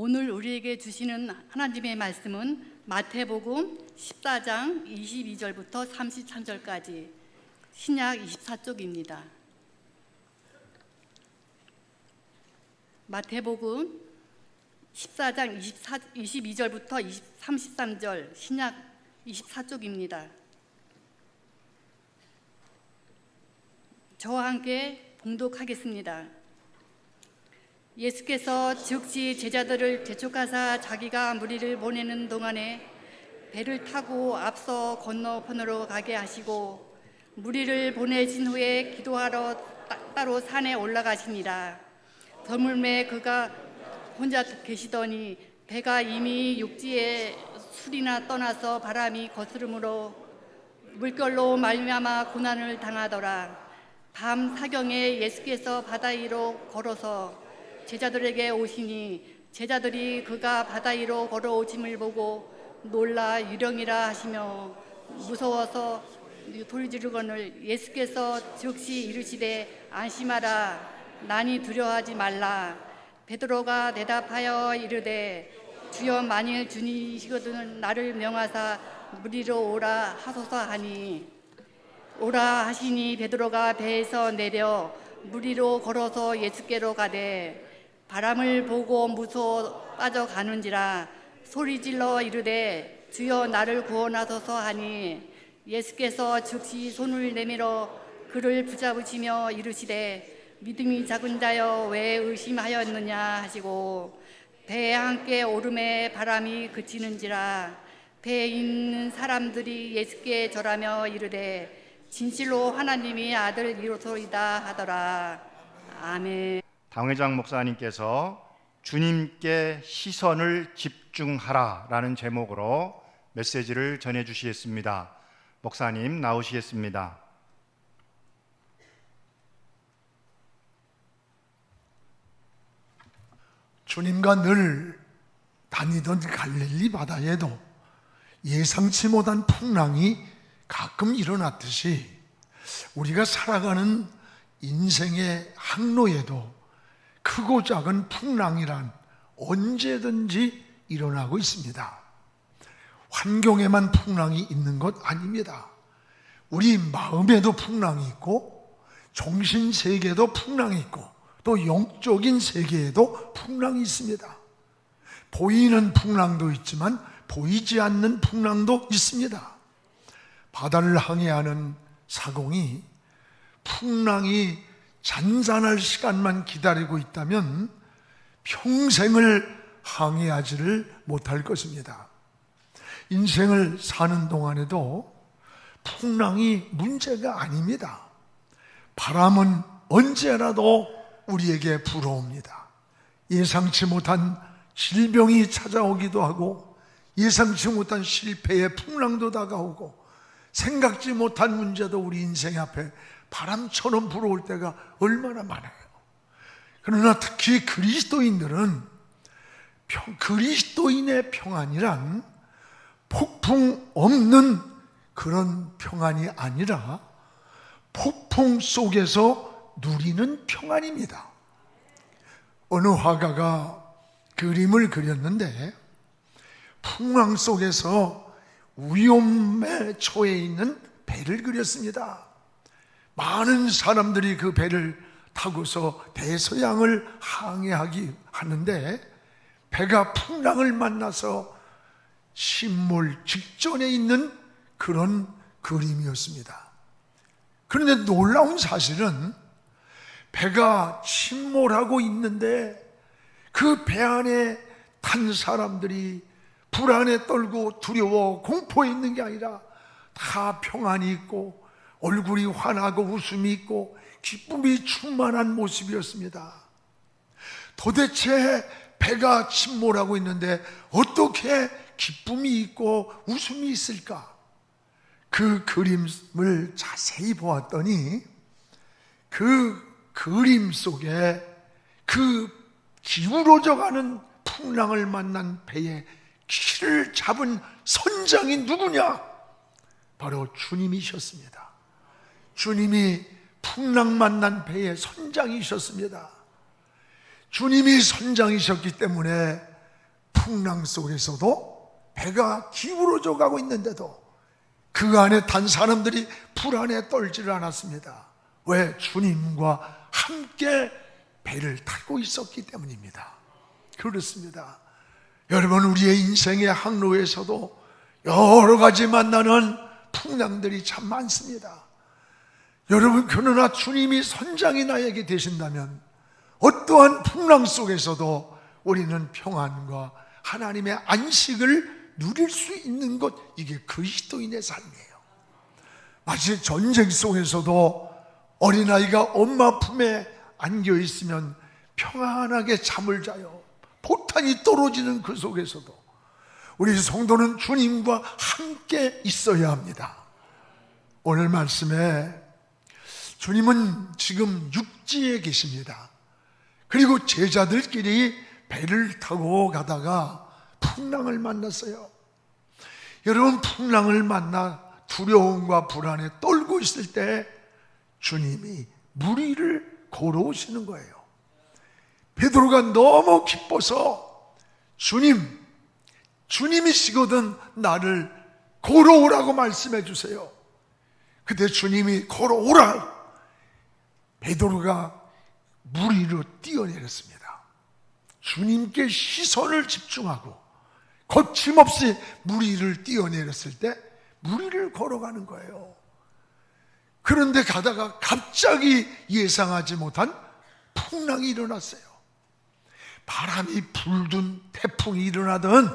오늘 우리에게 주시는 하나님의 말씀은 마태복음 14장 22절부터 33절까지 신약 24쪽입니다. 마태복음 14장 22절부터 33절 신약 24쪽입니다. 저와 함께 봉독하겠습니다. 예수께서 즉시 제자들을 재촉하사 자기가 무리를 보내는 동안에 배를 타고 앞서 건너편으로 가게 하시고 무리를 보내신 후에 기도하러 따로 산에 올라가시니라. 저물매 그가 혼자 계시더니 배가 이미 육지에 술이나 떠나서 바람이 거스름으로 물결로 말미암아 고난을 당하더라. 밤 사경에 예수께서 바다 위로 걸어서 제자들에게 오시니 제자들이 그가 바다 위로 걸어오심을 보고 놀라 유령이라 하시며 무서워서 소리지르거늘 예수께서 즉시 이르시되 안심하라 나니 두려워하지 말라. 베드로가 대답하여 이르되 주여 만일 주님이시거든 나를 명하사 무리로 오라 하소서 하니 오라 하시니 베드로가 배에서 내려 무리로 걸어서 예수께로 가되 바람을 보고 무서워 빠져가는지라 소리질러 이르되 주여 나를 구원하소서 하니 예수께서 즉시 손을 내밀어 그를 붙잡으시며 이르시되 믿음이 작은 자여 왜 의심하였느냐 하시고 배에 함께 오름에 바람이 그치는지라 배에 있는 사람들이 예수께 절하며 이르되 진실로 하나님이 아들이로소이다 하더라. 아멘. 당회장 목사님께서 주님께 시선을 집중하라라는 제목으로 메시지를 전해주시겠습니다. 목사님 나오시겠습니다. 주님과 늘 다니던 갈릴리 바다에도 예상치 못한 풍랑이 가끔 일어났듯이 우리가 살아가는 인생의 항로에도 크고 작은 풍랑이란 언제든지 일어나고 있습니다. 환경에만 풍랑이 있는 것 아닙니다. 우리 마음에도 풍랑이 있고 정신세계에도 풍랑이 있고 또 영적인 세계에도 풍랑이 있습니다. 보이는 풍랑도 있지만 보이지 않는 풍랑도 있습니다. 바다를 항해하는 사공이 풍랑이 잔잔할 시간만 기다리고 있다면 평생을 항해하지를 못할 것입니다. 인생을 사는 동안에도 풍랑이 문제가 아닙니다. 바람은 언제라도 우리에게 불어옵니다. 예상치 못한 질병이 찾아오기도 하고 예상치 못한 실패의 풍랑도 다가오고 생각지 못한 문제도 우리 인생 앞에 바람처럼 불어올 때가 얼마나 많아요. 그러나 특히 그리스도인들은 그리스도인의 평안이란 폭풍 없는 그런 평안이 아니라 폭풍 속에서 누리는 평안입니다. 어느 화가가 그림을 그렸는데 풍랑 속에서 위험에 처해 있는 배를 그렸습니다. 많은 사람들이 그 배를 타고서 대서양을 항해하기 하는데 배가 풍랑을 만나서 침몰 직전에 있는 그런 그림이었습니다. 그런데 놀라운 사실은 배가 침몰하고 있는데 그 배 안에 탄 사람들이 불안에 떨고 두려워 공포해 있는 게 아니라 다 평안이 있고 얼굴이 환하고 웃음이 있고 기쁨이 충만한 모습이었습니다. 도대체 배가 침몰하고 있는데 어떻게 기쁨이 있고 웃음이 있을까? 그 그림을 자세히 보았더니 그 그림 속에 그 기울어져가는 풍랑을 만난 배에 키를 잡은 선장이 누구냐? 바로 주님이셨습니다. 주님이 풍랑 만난 배의 선장이셨습니다. 주님이 선장이셨기 때문에 풍랑 속에서도 배가 기울어져 가고 있는데도 그 안에 단 사람들이 불안에 떨지를 않았습니다. 왜? 주님과 함께 배를 타고 있었기 때문입니다. 그렇습니다. 여러분, 우리의 인생의 항로에서도 여러 가지 만나는 풍랑들이 참 많습니다. 여러분, 그러나 주님이 선장이 나에게 되신다면 어떠한 풍랑 속에서도 우리는 평안과 하나님의 안식을 누릴 수 있는 것, 이게 그리스도인의 삶이에요. 마치 전쟁 속에서도 어린아이가 엄마 품에 안겨 있으면 평안하게 잠을 자요. 폭탄이 떨어지는 그 속에서도 우리 성도는 주님과 함께 있어야 합니다. 오늘 말씀에 주님은 지금 육지에 계십니다. 그리고 제자들끼리 배를 타고 가다가 풍랑을 만났어요. 여러분, 풍랑을 만나 두려움과 불안에 떨고 있을 때 주님이 물 위를 걸어오시는 거예요. 베드로가 너무 기뻐서 주님이시거든 나를 걸어오라고 말씀해 주세요. 그때 주님이 걸어오라. 베드로가 물 위로 뛰어내렸습니다. 주님께 시선을 집중하고 거침없이 물 위를 뛰어내렸을 때 물 위를 걸어가는 거예요. 그런데 가다가 갑자기 예상하지 못한 풍랑이 일어났어요. 바람이 불든 태풍이 일어나든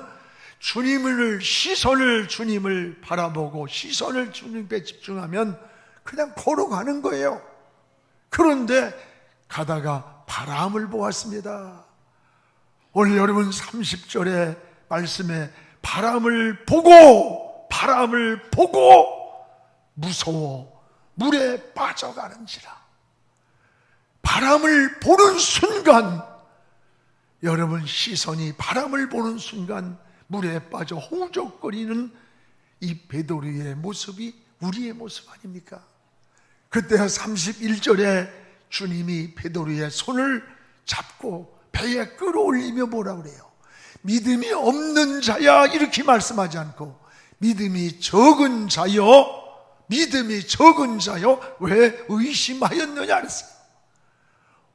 시선을 주님을 바라보고 시선을 주님께 집중하면 그냥 걸어가는 거예요. 그런데 가다가 바람을 보았습니다. 오늘 여러분 30절의 말씀에 바람을 보고 무서워 물에 빠져가는지라. 바람을 보는 순간, 여러분 시선이 바람을 보는 순간 물에 빠져 허우적거리는 이 베드로의 모습이 우리의 모습 아닙니까? 그때 31절에 주님이 베드로의 손을 잡고 배에 끌어올리며 뭐라 그래요? 믿음이 없는 자야, 이렇게 말씀하지 않고 믿음이 적은 자여 왜 의심하였느냐 그랬어요.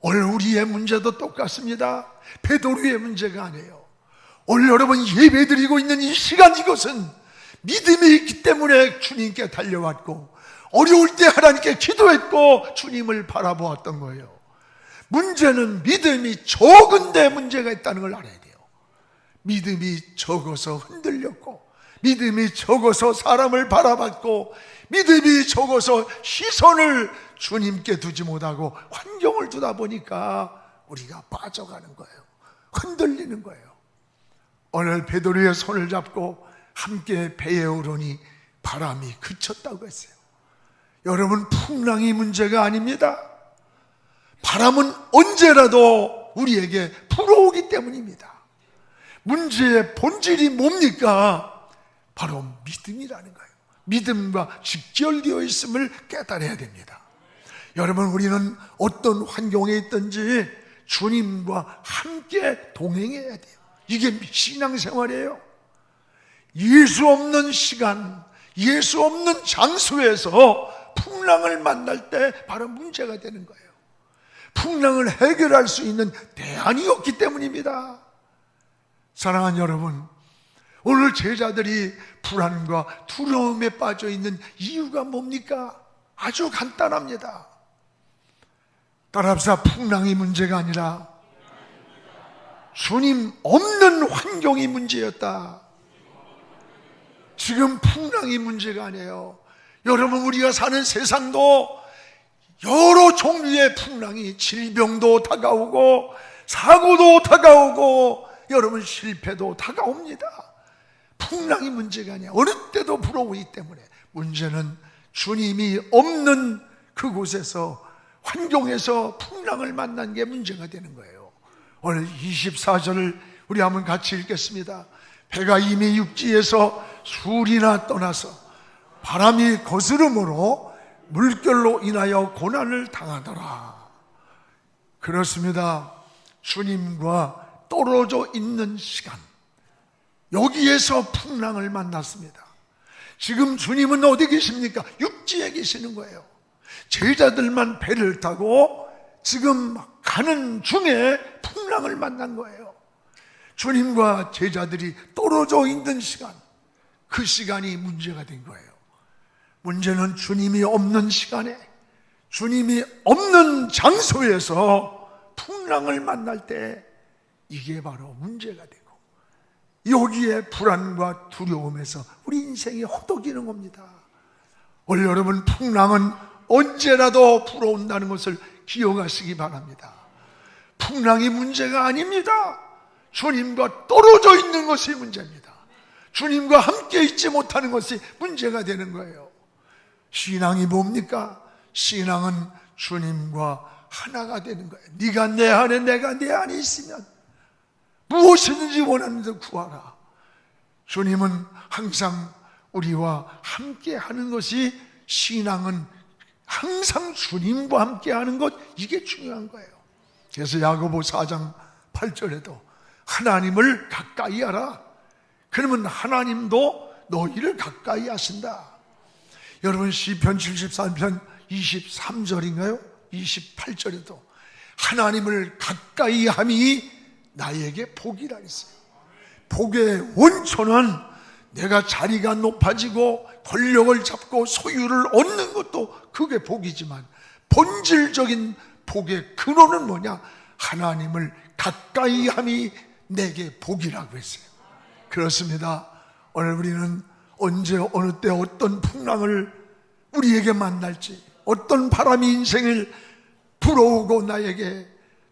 오늘 우리의 문제도 똑같습니다. 베드로의 문제가 아니에요. 오늘 여러분 예배드리고 있는 이 시간, 이것은 믿음이 있기 때문에 주님께 달려왔고 어려울 때 하나님께 기도했고 주님을 바라보았던 거예요. 문제는 믿음이 적은데 문제가 있다는 걸 알아야 돼요. 믿음이 적어서 흔들렸고, 믿음이 적어서 사람을 바라봤고, 믿음이 적어서 시선을 주님께 두지 못하고 환경을 두다 보니까 우리가 빠져가는 거예요. 흔들리는 거예요. 오늘 베드로의 손을 잡고 함께 배에 오르니 바람이 그쳤다고 했어요. 여러분, 풍랑이 문제가 아닙니다. 바람은 언제라도 우리에게 불어오기 때문입니다. 문제의 본질이 뭡니까? 바로 믿음이라는 거예요. 믿음과 직결되어 있음을 깨달아야 됩니다. 여러분, 우리는 어떤 환경에 있든지 주님과 함께 동행해야 돼요. 이게 신앙생활이에요. 예수 없는 시간, 예수 없는 장소에서 풍랑을 만날 때 바로 문제가 되는 거예요. 풍랑을 해결할 수 있는 대안이 없기 때문입니다. 사랑하는 여러분, 오늘 제자들이 불안과 두려움에 빠져 있는 이유가 뭡니까? 아주 간단합니다. 따라합시다. 풍랑이 문제가 아니라 주님 없는 환경이 문제였다. 지금 풍랑이 문제가 아니에요. 여러분, 우리가 사는 세상도 여러 종류의 풍랑이, 질병도 다가오고 사고도 다가오고 여러분 실패도 다가옵니다. 풍랑이 문제가 아니야. 어느 때도 불어오기 때문에 문제는 주님이 없는 그곳에서, 환경에서 풍랑을 만난 게 문제가 되는 거예요. 오늘 24절을 우리 한번 같이 읽겠습니다. 배가 이미 육지에서 수리나 떠나서 바람이 거스름으로 물결로 인하여 고난을 당하더라. 그렇습니다. 주님과 떨어져 있는 시간, 여기에서 풍랑을 만났습니다. 지금 주님은 어디 계십니까? 육지에 계시는 거예요. 제자들만 배를 타고 지금 가는 중에 풍랑을 만난 거예요. 주님과 제자들이 떨어져 있는 시간, 그 시간이 문제가 된 거예요. 문제는 주님이 없는 시간에, 주님이 없는 장소에서 풍랑을 만날 때 이게 바로 문제가 되고, 여기에 불안과 두려움에서 우리 인생이 허덕이는 겁니다. 오늘 여러분, 풍랑은 언제라도 불어온다는 것을 기억하시기 바랍니다. 풍랑이 문제가 아닙니다. 주님과 떨어져 있는 것이 문제입니다. 주님과 함께 있지 못하는 것이 문제가 되는 거예요. 신앙이 뭡니까? 신앙은 주님과 하나가 되는 거예요. 네가 내 안에, 내가 내 안에 있으면 무엇이든지 원하는 대로 구하라. 주님은 항상 우리와 함께 하는 것이, 신앙은 항상 주님과 함께 하는 것, 이게 중요한 거예요. 그래서 야고보 4장 8절에도 하나님을 가까이 하라. 그러면 하나님도 너희를 가까이 하신다. 여러분, 시편 73편 23절인가요? 28절에도 하나님을 가까이 함이 나에게 복이라 했어요. 복의 원초는 내가 자리가 높아지고 권력을 잡고 소유를 얻는 것도 그게 복이지만, 본질적인 복의 근원은 뭐냐? 하나님을 가까이 함이 내게 복이라고 했어요. 그렇습니다. 오늘 우리는 언제 어느 때 어떤 풍랑을 우리에게 만날지, 어떤 바람이 인생을 불어오고 나에게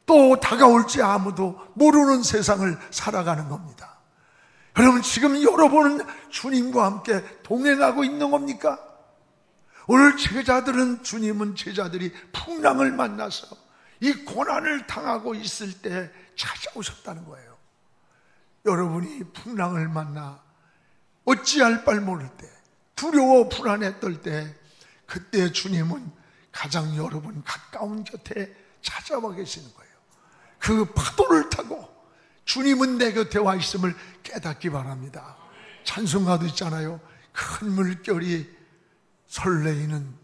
또 다가올지 아무도 모르는 세상을 살아가는 겁니다. 여러분, 지금 여러분은 주님과 함께 동행하고 있는 겁니까? 오늘 제자들은, 주님은 제자들이 풍랑을 만나서 이 고난을 당하고 있을 때 찾아오셨다는 거예요. 여러분이 풍랑을 만나 어찌할 바를 모를 때, 두려워 불안해 떨 때, 그때 주님은 가장 여러분 가까운 곁에 찾아와 계시는 거예요. 그 파도를 타고 주님은 내 곁에 와 있음을 깨닫기 바랍니다. 찬송가도 있잖아요. 큰 물결이 설레이는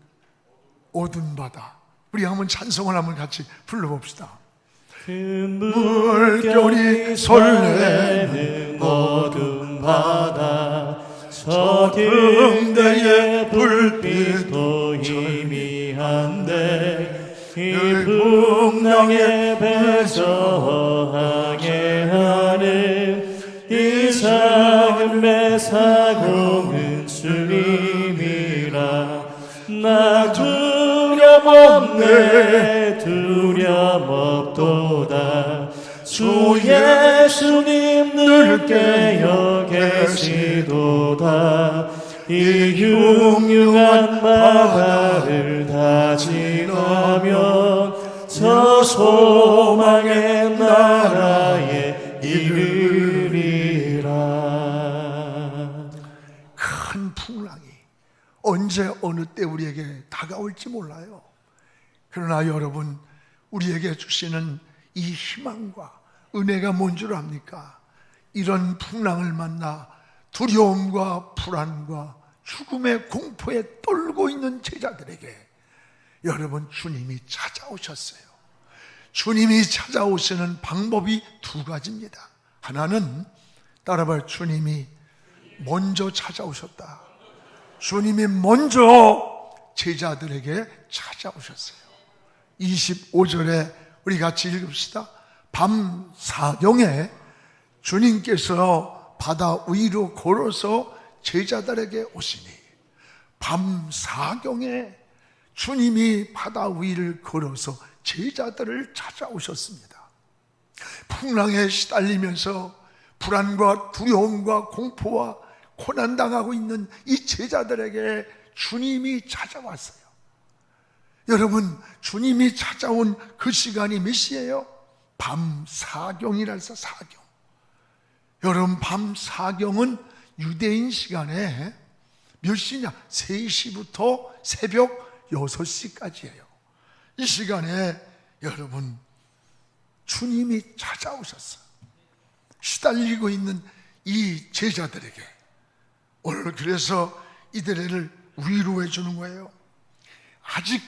어두운 바다. 우리 한번 찬송을 한번 같이 불러봅시다. 큰 물결이 설레는 어두운 바다, 저 등대의 불빛도 희미한데 이 풍랑에 배저항해 하는 이 작은 배 사공은 주님이라. 나 두려움 없네, 두려움 없도다. 주 예수님 늘 깨어 계시도다. 이 흉흉한 바다를 다 지나면 저 소망의 나라에 이르리라. 큰 풍랑이 언제 어느 때 우리에게 다가올지 몰라요. 그러나 여러분, 우리에게 주시는 이 희망과 은혜가 뭔 줄 압니까? 이런 풍랑을 만나 두려움과 불안과 죽음의 공포에 떨고 있는 제자들에게 여러분, 주님이 찾아오셨어요. 주님이 찾아오시는 방법이 두 가지입니다. 하나는 따라봐요. 주님이 먼저 찾아오셨다. 주님이 먼저 제자들에게 찾아오셨어요. 25절에 우리 같이 읽읍시다. 밤 사경에 주님께서 바다 위로 걸어서 제자들에게 오시니. 밤 사경에 주님이 바다 위를 걸어서 제자들을 찾아오셨습니다. 풍랑에 시달리면서 불안과 두려움과 공포와 고난당하고 있는 이 제자들에게 주님이 찾아왔어요. 여러분, 주님이 찾아온 그 시간이 몇 시예요? 밤 사경이라 해서 사경. 여러분, 밤 사경은 유대인 시간에 몇 시냐? 3시부터 새벽 6시까지예요. 이 시간에 여러분, 주님이 찾아오셨어요. 시달리고 있는 이 제자들에게 오늘 그래서 이들을 위로해 주는 거예요. 아직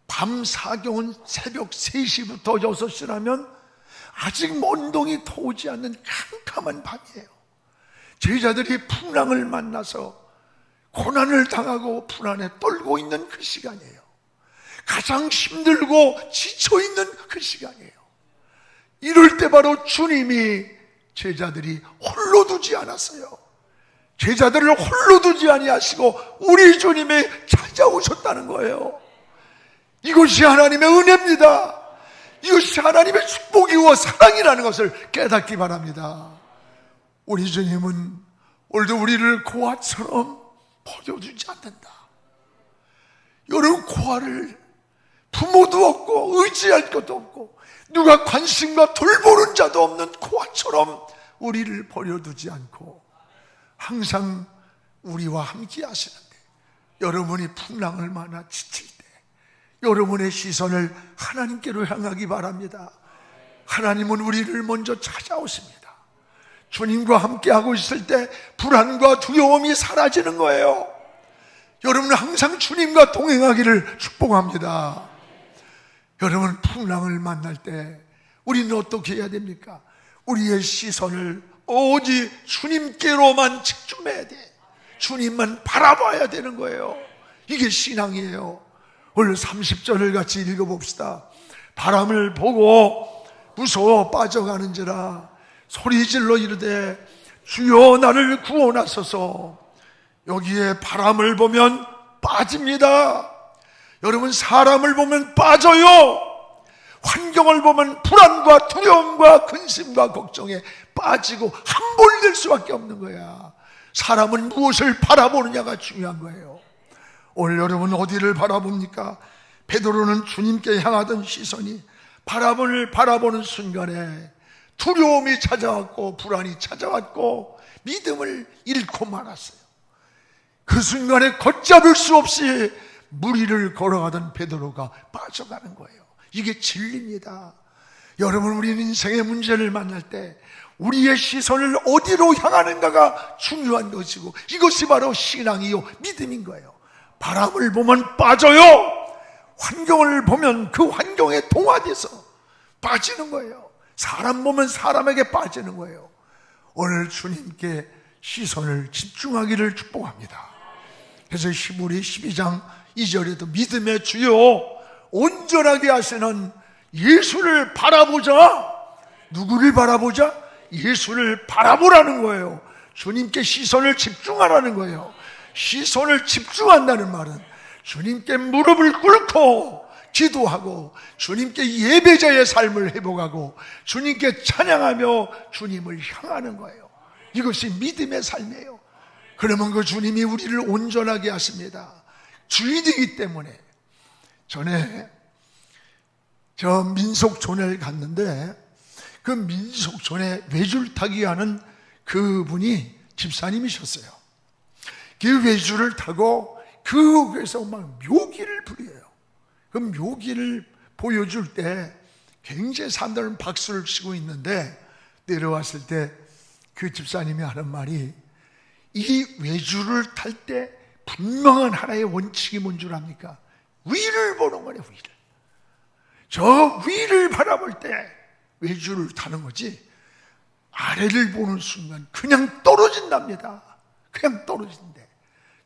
밤 사경은 새벽 3시부터 6시라면 아직 먼동이 터오지 않는 캄캄한 밤이에요. 제자들이 풍랑을 만나서 고난을 당하고 불안에 떨고 있는 그 시간이에요. 가장 힘들고 지쳐있는 그 시간이에요. 이럴 때 바로 주님이 제자들이 홀로 두지 않았어요. 제자들을 홀로 두지 아니하시고 우리 주님이 찾아오셨다는 거예요. 이것이 하나님의 은혜입니다. 이것이 하나님의 축복이고 사랑이라는 것을 깨닫기 바랍니다. 우리 주님은 오늘도 우리를 고아처럼 버려두지 않는다. 여러분, 고아를 부모도 없고 의지할 것도 없고 누가 관심과 돌보는 자도 없는 고아처럼 우리를 버려두지 않고 항상 우리와 함께 하시는데, 여러분이 풍랑을 만나 지칠 때 여러분의 시선을 하나님께로 향하기 바랍니다. 하나님은 우리를 먼저 찾아오십니다. 주님과 함께하고 있을 때 불안과 두려움이 사라지는 거예요. 여러분은 항상 주님과 동행하기를 축복합니다. 여러분, 풍랑을 만날 때 우리는 어떻게 해야 됩니까? 우리의 시선을 오직 주님께로만 집중해야 돼. 주님만 바라봐야 되는 거예요. 이게 신앙이에요. 오늘 30절을 같이 읽어봅시다. 바람을 보고 무서워 빠져가는지라 소리질러 이르되 주여 나를 구원하소서. 여기에 바람을 보면 빠집니다. 여러분, 사람을 보면 빠져요. 환경을 보면 불안과 두려움과 근심과 걱정에 빠지고 함몰될 수밖에 없는 거야. 사람은 무엇을 바라보느냐가 중요한 거예요. 오늘 여러분 어디를 바라봅니까? 베드로는 주님께 향하던 시선이 바람을 바라보는 순간에 두려움이 찾아왔고 불안이 찾아왔고 믿음을 잃고 말았어요. 그 순간에 걷잡을 수 없이 물 위를 걸어가던 베드로가 빠져가는 거예요. 이게 진리입니다. 여러분, 우리는 인생의 문제를 만날 때 우리의 시선을 어디로 향하는가가 중요한 것이고, 이것이 바로 신앙이요 믿음인 거예요. 바람을 보면 빠져요. 환경을 보면 그 환경에 동화돼서 빠지는 거예요. 사람 보면 사람에게 빠지는 거예요. 오늘 주님께 시선을 집중하기를 축복합니다. 그래서 히브리 12장 2절에도 믿음의 주요 온전하게 하시는 예수를 바라보자. 누구를 바라보자? 예수를 바라보라는 거예요. 주님께 시선을 집중하라는 거예요. 시선을 집중한다는 말은 주님께 무릎을 꿇고 기도하고 주님께 예배자의 삶을 회복하고 주님께 찬양하며 주님을 향하는 거예요. 이것이 믿음의 삶이에요. 그러면 그 주님이 우리를 온전하게 하십니다. 주인이기 때문에. 전에 저 민속촌을 갔는데 그 민속촌에 외줄타기 하는 그분이 집사님이셨어요. 그 외줄을 타고 그에서 막 묘기를 부려요. 그 묘기를 보여줄 때 굉장히 사람들은 박수를 치고 있는데, 내려왔을 때 그 집사님이 하는 말이, 이 외줄을 탈 때 분명한 하나의 원칙이 뭔 줄 압니까? 위를 보는 거예요. 위를. 저 위를 바라볼 때 외줄을 타는 거지, 아래를 보는 순간 그냥 떨어진답니다. 그냥 떨어진대.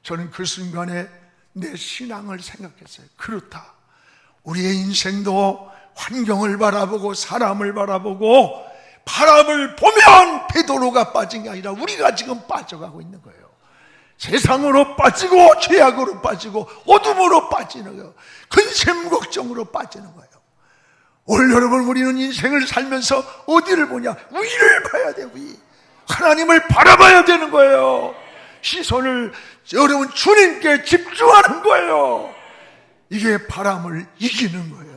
저는 그 순간에 내 신앙을 생각했어요. 그렇다. 우리의 인생도 환경을 바라보고 사람을 바라보고 바람을 보면 베드로가 빠진 게 아니라 우리가 지금 빠져가고 있는 거예요. 세상으로 빠지고 죄악으로 빠지고 어둠으로 빠지는 거예요. 근심 걱정으로 빠지는 거예요. 오늘 여러분, 우리는 인생을 살면서 어디를 보냐? 위를 봐야 돼요. 위. 하나님을 바라봐야 되는 거예요. 시선을 여러분 주님께 집중하는 거예요. 이게 바람을 이기는 거예요.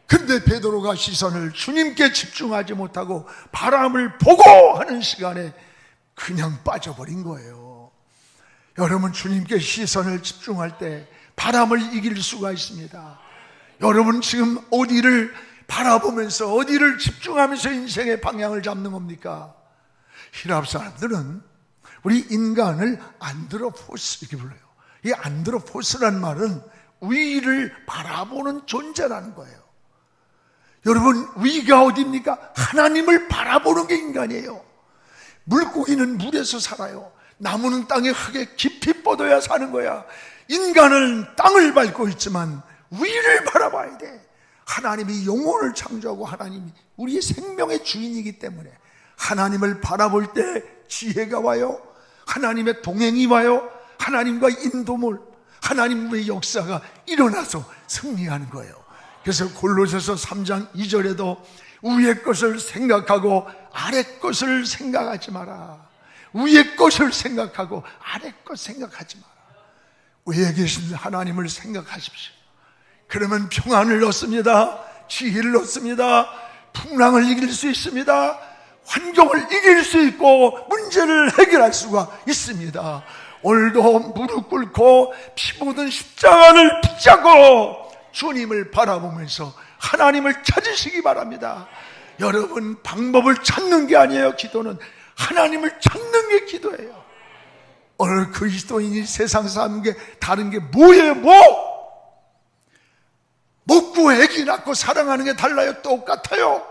근데 베드로가 시선을 주님께 집중하지 못하고 바람을 보고 하는 시간에 그냥 빠져버린 거예요. 여러분, 주님께 시선을 집중할 때 바람을 이길 수가 있습니다. 여러분, 지금 어디를 바라보면서 어디를 집중하면서 인생의 방향을 잡는 겁니까? 히랍 사람들은 우리 인간을 안드로포스 이렇게 불러요. 이 안드로포스란 말은 위를 바라보는 존재라는 거예요. 여러분, 위가 어디입니까? 하나님을 바라보는 게 인간이에요. 물고기는 물에서 살아요. 나무는 땅에 흙에 깊이 뻗어야 사는 거야. 인간은 땅을 밟고 있지만 위를 바라봐야 돼. 하나님이 영혼을 창조하고 하나님이 우리의 생명의 주인이기 때문에 하나님을 바라볼 때 지혜가 와요. 하나님의 동행이 와요. 하나님과 인도물, 하나님의 역사가 일어나서 승리하는 거예요. 그래서 골로새서 3장 2절에도 위의 것을 생각하고 아래 것을 생각하지 마라. 위의 것을 생각하고 아래 것 생각하지 마라. 위에 계신 하나님을 생각하십시오. 그러면 평안을 얻습니다. 지혜를 얻습니다. 풍랑을 이길 수 있습니다. 환경을 이길 수 있고 문제를 해결할 수가 있습니다. 오늘도 무릎 꿇고 피 묻은 십자가를 붙잡고 주님을 바라보면서 하나님을 찾으시기 바랍니다. 여러분, 방법을 찾는 게 아니에요. 기도는 하나님을 찾는 게 기도예요. 오늘 그리스도인이 세상 사는 게 다른 게 뭐예요? 먹고 애기 낳고 사랑하는 게 달라요? 똑같아요.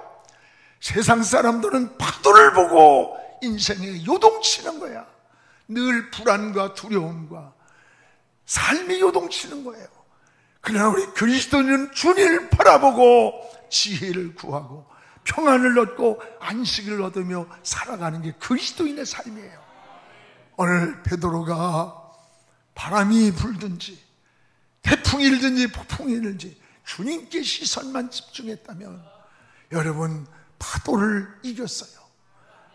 세상 사람들은 파도를 보고 인생에 요동치는 거야. 늘 불안과 두려움과 삶이 요동치는 거예요. 그러나 우리 그리스도인은 주님을 바라보고 지혜를 구하고 평안을 얻고 안식을 얻으며 살아가는 게 그리스도인의 삶이에요. 오늘 베드로가 바람이 불든지 태풍이 일든지 폭풍이 일든지 주님께 시선만 집중했다면 여러분, 파도를 이겼어요.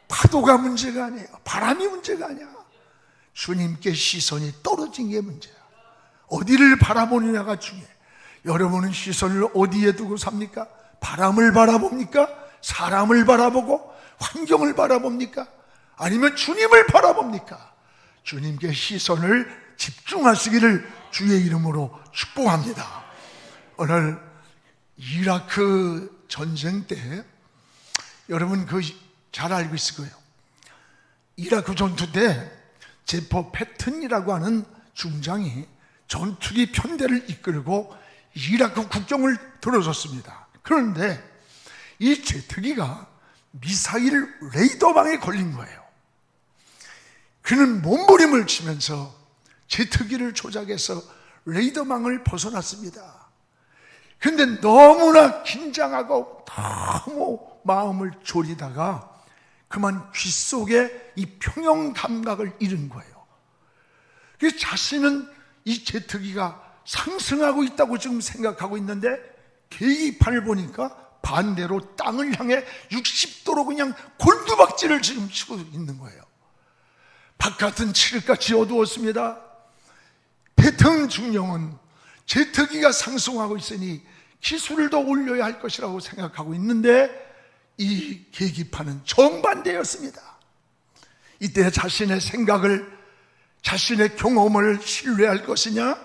파도가 문제가 아니에요. 바람이 문제가 아니야. 주님께 시선이 떨어진 게 문제야. 어디를 바라보느냐가 중요해. 여러분은 시선을 어디에 두고 삽니까? 바람을 바라봅니까? 사람을 바라보고 환경을 바라봅니까? 아니면 주님을 바라봅니까? 주님께 시선을 집중하시기를 주의 이름으로 축복합니다. 오늘 이라크 전쟁 때 여러분 잘 알고 있을 거예요. 이라크 전투 때 제퍼 패튼이라고 하는 중장이 전투기 편대를 이끌고 이라크 국경을 들어섰습니다. 그런데 이 제트기가 미사일 레이더망에 걸린 거예요. 그는 몸부림을 치면서 제트기를 조작해서 레이더망을 벗어났습니다. 그런데 너무나 긴장하고 너무 마음을 졸이다가 그만 귀 속에 이 평형 감각을 잃은 거예요. 그래서 자신은 이 제트기가 상승하고 있다고 지금 생각하고 있는데 계기판을 보니까 반대로 땅을 향해 60도로 그냥 곤두박질을 지금 치고 있는 거예요. 바깥은 칠흑같이 어두웠습니다. 패튼 중령은 제트기가 상승하고 있으니 기술을 더 올려야 할 것이라고 생각하고 있는데 이 계기판은 정반대였습니다. 이때 자신의 생각을, 자신의 경험을 신뢰할 것이냐,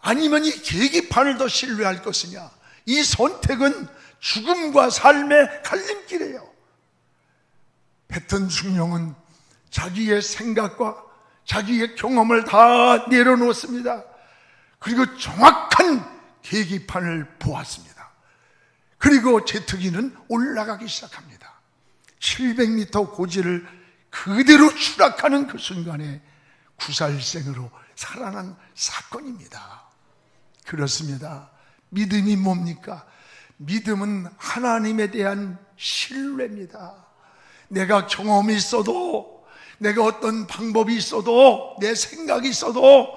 아니면 이 계기판을 더 신뢰할 것이냐, 이 선택은 죽음과 삶의 갈림길이에요. 패튼 중령은 자기의 생각과 자기의 경험을 다 내려놓습니다. 그리고 정확한 계기판을 보았습니다. 그리고 제트기는 올라가기 시작합니다. 700m 고지를 그대로 추락하는 그 순간에 구살생으로 살아난 사건입니다. 그렇습니다. 믿음이 뭡니까? 믿음은 하나님에 대한 신뢰입니다. 내가 경험이 있어도, 내가 어떤 방법이 있어도, 내 생각이 있어도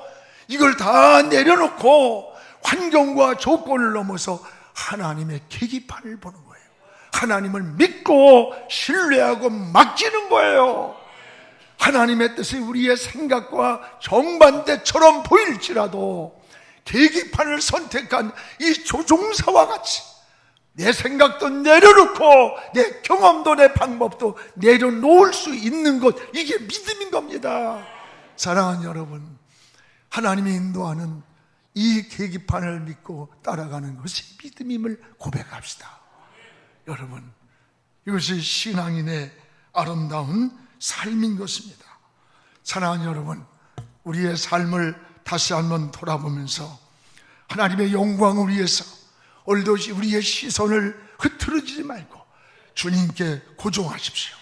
이걸 다 내려놓고 환경과 조건을 넘어서 하나님의 계기판을 보는 거예요. 하나님을 믿고 신뢰하고 맡기는 거예요. 하나님의 뜻이 우리의 생각과 정반대처럼 보일지라도 계기판을 선택한 이 조종사와 같이 내 생각도 내려놓고 내 경험도 내 방법도 내려놓을 수 있는 것, 이게 믿음인 겁니다. 사랑하는 여러분, 하나님이 인도하는 이 계기판을 믿고 따라가는 것이 믿음임을 고백합시다. 여러분, 이것이 신앙인의 아름다운 삶인 것입니다. 사랑하는 여러분, 우리의 삶을 다시 한번 돌아보면서 하나님의 영광을 위해서 오늘도 우리의 시선을 흐트러지지 말고 주님께 고종하십시오.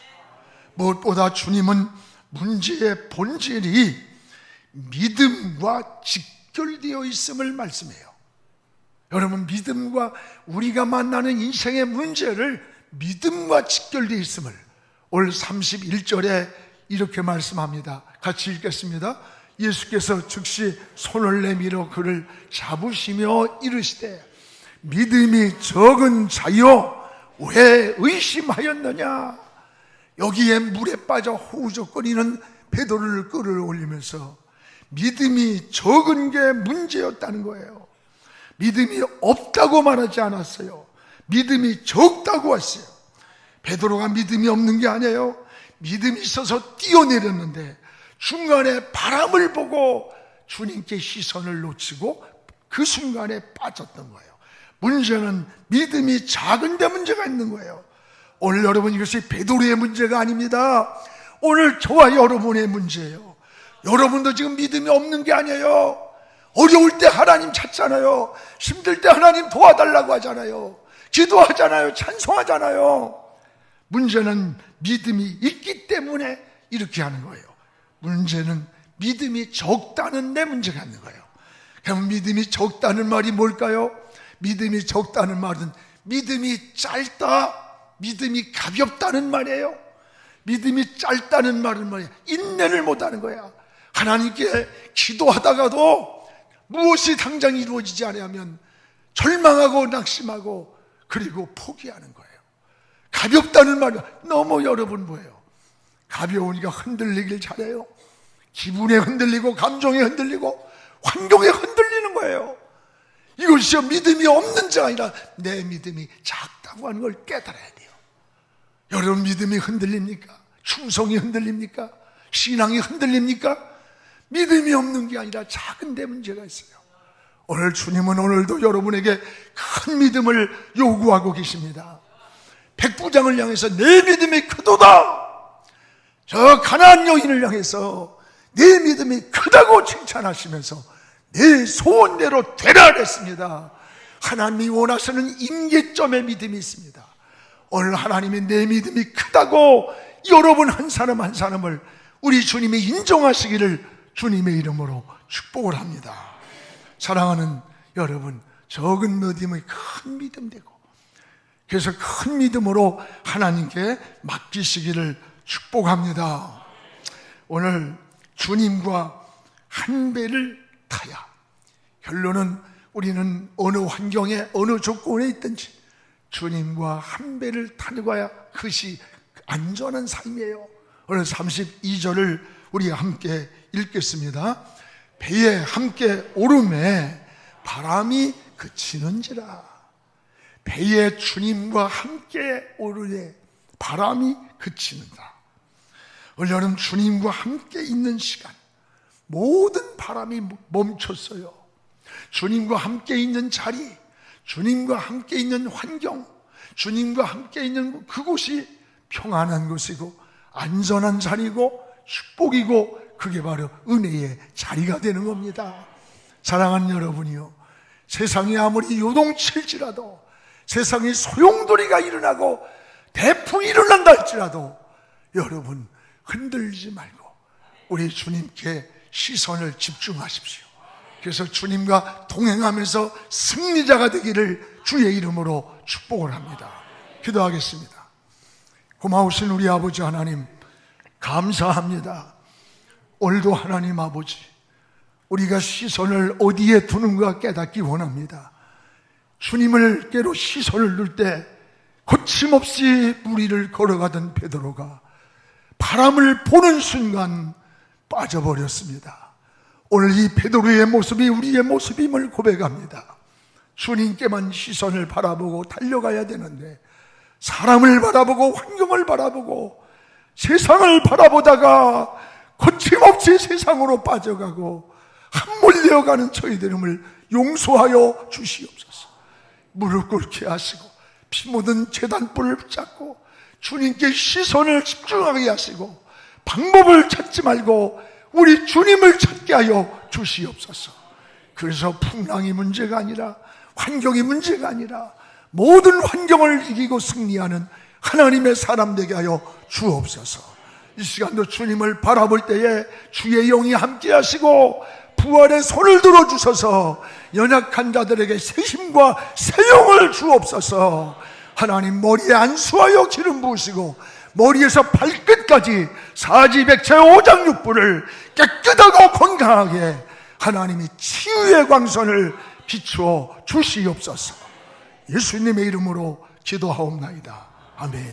무엇보다 주님은 문제의 본질이 믿음과 직결되어 있음을 말씀해요. 여러분, 믿음과 우리가 만나는 인생의 문제를 믿음과 직결되어 있음을 오늘 31절에 이렇게 말씀합니다. 같이 읽겠습니다. 예수께서 즉시 손을 내밀어 그를 잡으시며 이르시되 믿음이 적은 자여 왜 의심하였느냐. 여기에 물에 빠져 허우적거리는 베드로를 끌어올리면서 믿음이 적은 게 문제였다는 거예요. 믿음이 없다고 말하지 않았어요. 믿음이 적다고 했어요. 베드로가 믿음이 없는 게 아니에요. 믿음이 있어서 뛰어내렸는데 중간에 바람을 보고 주님께 시선을 놓치고 그 순간에 빠졌던 거예요. 문제는 믿음이 작은데 문제가 있는 거예요. 오늘 여러분, 이것이 베드로의 문제가 아닙니다. 오늘 저와 여러분의 문제예요. 여러분도 지금 믿음이 없는 게 아니에요. 어려울 때 하나님 찾잖아요. 힘들 때 하나님 도와달라고 하잖아요. 기도하잖아요. 찬송하잖아요. 문제는 믿음이 있기 때문에 이렇게 하는 거예요. 문제는 믿음이 적다는 데 문제가 있는 거예요. 그럼 믿음이 적다는 말이 뭘까요? 믿음이 적다는 말은 믿음이 짧다, 믿음이 가볍다는 말이에요. 믿음이 짧다는 말은 뭐예요? 인내를 못하는 거야. 하나님께 기도하다가도 무엇이 당장 이루어지지 않으면 절망하고 낙심하고 그리고 포기하는 거예요. 가볍다는 말은 너무 여러분 뭐예요? 가벼우니까 흔들리길 잘해요. 기분에 흔들리고 감정에 흔들리고 환경에 흔들리는 거예요. 이것이 믿음이 없는 자가 아니라 내 믿음이 작다고 하는 걸 깨달아야 돼요. 여러분, 믿음이 흔들립니까? 충성이 흔들립니까? 신앙이 흔들립니까? 믿음이 없는 게 아니라 작은 데 문제가 있어요. 오늘 주님은 오늘도 여러분에게 큰 믿음을 요구하고 계십니다. 백부장을 향해서 내 믿음이 크도다. 저 가나안 여인을 향해서 내 믿음이 크다고 칭찬하시면서 내 소원대로 되라 그랬습니다. 하나님이 원하시는 임계점의 믿음이 있습니다. 오늘 하나님이 내 믿음이 크다고 여러분 한 사람 한 사람을 우리 주님이 인정하시기를 주님의 이름으로 축복을 합니다. 사랑하는 여러분, 적은 믿음이 큰 믿음 되고, 그래서 큰 믿음으로 하나님께 맡기시기를 축복합니다. 오늘 주님과 한 배를 타야, 결론은 우리는 어느 환경에 어느 조건에 있든지 주님과 한 배를 타고야 그것이 안전한 삶이에요. 오늘 32절을 우리 함께 읽겠습니다. 배에 함께 오름에 바람이 그치는지라. 배에 주님과 함께 오르에 바람이 그치는다. 올 여름 주님과 함께 있는 시간, 모든 바람이 멈췄어요. 주님과 함께 있는 자리, 주님과 함께 있는 환경, 주님과 함께 있는 그곳이 평안한 곳이고 안전한 자리고 축복이고, 그게 바로 은혜의 자리가 되는 겁니다. 사랑하는 여러분이요, 세상이 아무리 요동칠지라도, 세상에 소용돌이가 일어나고 대풍이 일어난다 할지라도 여러분 흔들리지 말고 우리 주님께 시선을 집중하십시오. 그래서 주님과 동행하면서 승리자가 되기를 주의 이름으로 축복을 합니다. 기도하겠습니다. 고마우신 우리 아버지 하나님, 감사합니다. 오늘도 하나님 아버지, 우리가 시선을 어디에 두는가 깨닫기 원합니다. 주님을께로 시선을 둘 때 거침없이 무리를 걸어가던 베드로가 바람을 보는 순간 빠져버렸습니다. 오늘 이 베드로의 모습이 우리의 모습임을 고백합니다. 주님께만 시선을 바라보고 달려가야 되는데 사람을 바라보고 환경을 바라보고 세상을 바라보다가 거침없이 세상으로 빠져가고 함몰되어가는 저희들임을 용서하여 주시옵소서. 무릎 꿇게 하시고 피 묻은 제단불을 붙잡고 주님께 시선을 집중하게 하시고 방법을 찾지 말고 우리 주님을 찾게 하여 주시옵소서. 그래서 풍랑이 문제가 아니라, 환경이 문제가 아니라 모든 환경을 이기고 승리하는 하나님의 사람 되게 하여 주옵소서. 이 시간도 주님을 바라볼 때에 주의 영이 함께 하시고 부활의 손을 들어 주셔서 연약한 자들에게 새 힘과 새 영을 주옵소서. 하나님, 머리에 안수하여 기름 부으시고 머리에서 발끝까지 사지백체 오장육부를 깨끗하고 건강하게 하나님이 치유의 광선을 비추어 주시옵소서. 예수님의 이름으로 기도하옵나이다. 아멘.